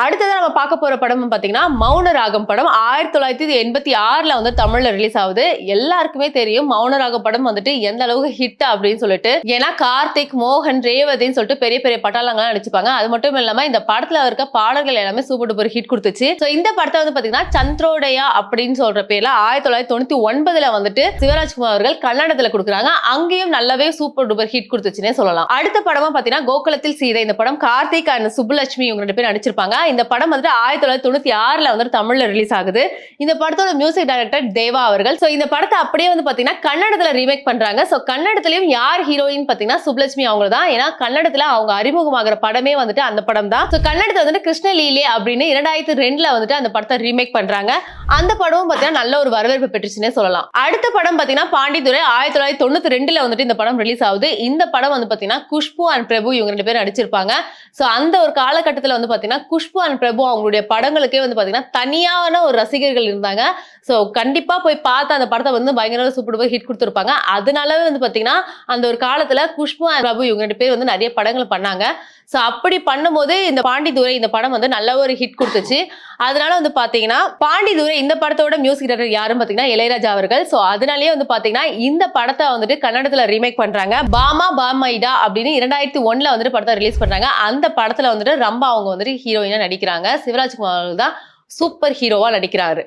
அடுத்ததா நம்ம பார்க்க போற படம் பாத்தீங்கன்னா மௌன ராகம் படம் 1986ல வந்து தமிழ்ல ரிலீஸ் ஆகுது. எல்லாருக்குமே தெரியும் மௌன ராகம் படம் வந்துட்டு எந்த அளவுக்கு ஹிட் அப்படின்னு சொல்லிட்டு. ஏன்னா கார்த்திக், மோகன், ரேவதின்னு சொல்லிட்டு பெரிய பெரிய பட்டாளங்கள்லாம் நடிச்சுப்பாங்க. அது மட்டும் இல்லாம இந்த படத்துல இருக்க பாடல்கள் எல்லாமே சூப்பர் டூப்பர் ஹிட் கொடுத்துச்சு. சோ இந்த படத்தை வந்து பாத்தீங்கன்னா சந்திரோதயா அப்படின்னு சொல்ற பேர்ல 1999ல வந்துட்டு சிவராஜ்குமார் அவர்கள் கன்னடத்துல கொடுக்குறாங்க. அங்கேயும் நல்லாவே சூப்பர் டூப்பர் ஹிட் கொடுத்துச்சுன்னே சொல்லலாம். அடுத்த படமா பாத்தீங்கன்னா கோகுலத்தில் சீதை. இந்த படம் கார்த்திக் அண்ட் சுப்புலட்சுமி இவங்க 2 பேரும் நடிச்சிருப்பாங்க. இந்த படம் வந்து 1996ல வந்து தமிழ்ல ரிலீஸ் ஆகுது. இந்த படத்தோட மியூசிக் டைரக்டர் தேவா அவர்கள். சோ இந்த படத்தை அப்படியே வந்து பாத்தீங்கன்னா கன்னடத்துல ரீமேக் பண்றாங்க. சோ கன்னடத்திலயும் யார் ஹீரோயின் பாத்தீங்கன்னா சுப்புலட்சுமி அவங்க தான். ஏன்னா கன்னடத்துல அவங்க அறிமுகமாகிற படமே வந்துட்டு அந்த படம் தான். சோ கன்னடத்துல வந்துட்டு கிருஷ்ணலீலே அப்படின்னு 2002ல வந்துட்டு அந்த படத்தை ரீமேக் பண்றாங்க. அந்த படமும் பாத்தீங்கன்னா நல்ல ஒரு வரவேற்பு பெற்றுச்சுன்னே சொல்லலாம். அடுத்த படம் பாத்தீங்கன்னா பாண்டித்துரை 1992ல வந்துட்டு இந்த படம் ரிலீஸ் ஆகுது. இந்த படம் வந்து பாத்தீங்கன்னா குஷ்பு அண்ட் பிரபு இவங்க 2 பேரும் நடிச்சிருப்பாங்க. சோ அந்த ஒரு காலகட்டத்துல வந்து பாத்தீங்கன்னா குஷ்பு அண்ட் பிரபு அவங்களுடைய படங்களுக்கே வந்து பாத்தீங்கன்னா தனியான ஒரு ரசிகர்கள் இருந்தாங்க. சோ கண்டிப்பா போய் பார்த்து அந்த படத்தை வந்து பயங்கர சூப்பர் டூப்பர் ஹிட் கொடுத்திருப்பாங்க. அதனாலவே வந்து பாத்தீங்கன்னா அந்த ஒரு காலத்துல குஷ்பு அண்ட் பிரபு இவங்க 2 பேர் வந்து நிறைய படங்கள் பண்ணாங்க. சோ அப்படி பண்ணும்போது இந்த பாண்டித்துரை இந்த படம் வந்து நல்ல ஒரு ஹிட் கொடுத்துச்சு. அதனால வந்து பாத்தீங்கன்னா பாண்டித்துரை இந்த படத்தோட மியூசிக் டைரக்டர் யாரும் பாத்தீங்கன்னா இளையராஜா அவர்கள். சோ அதனாலேயே வந்து பாத்தீங்கன்னா இந்த படத்தை வந்துட்டு கன்னடத்துல ரீமேக் பண்றாங்க. பாமா பாமைடா அப்படின்னு 2001ல வந்துட்டு படத்தை ரிலீஸ் பண்றாங்க. அந்த படத்துல வந்துட்டு ரம்பா அவங்க வந்துட்டு ஹீரோயினா நடிக்கிறாங்க. சிவராஜ்குமார் தான் சூப்பர் ஹீரோவா நடிக்கிறாரு.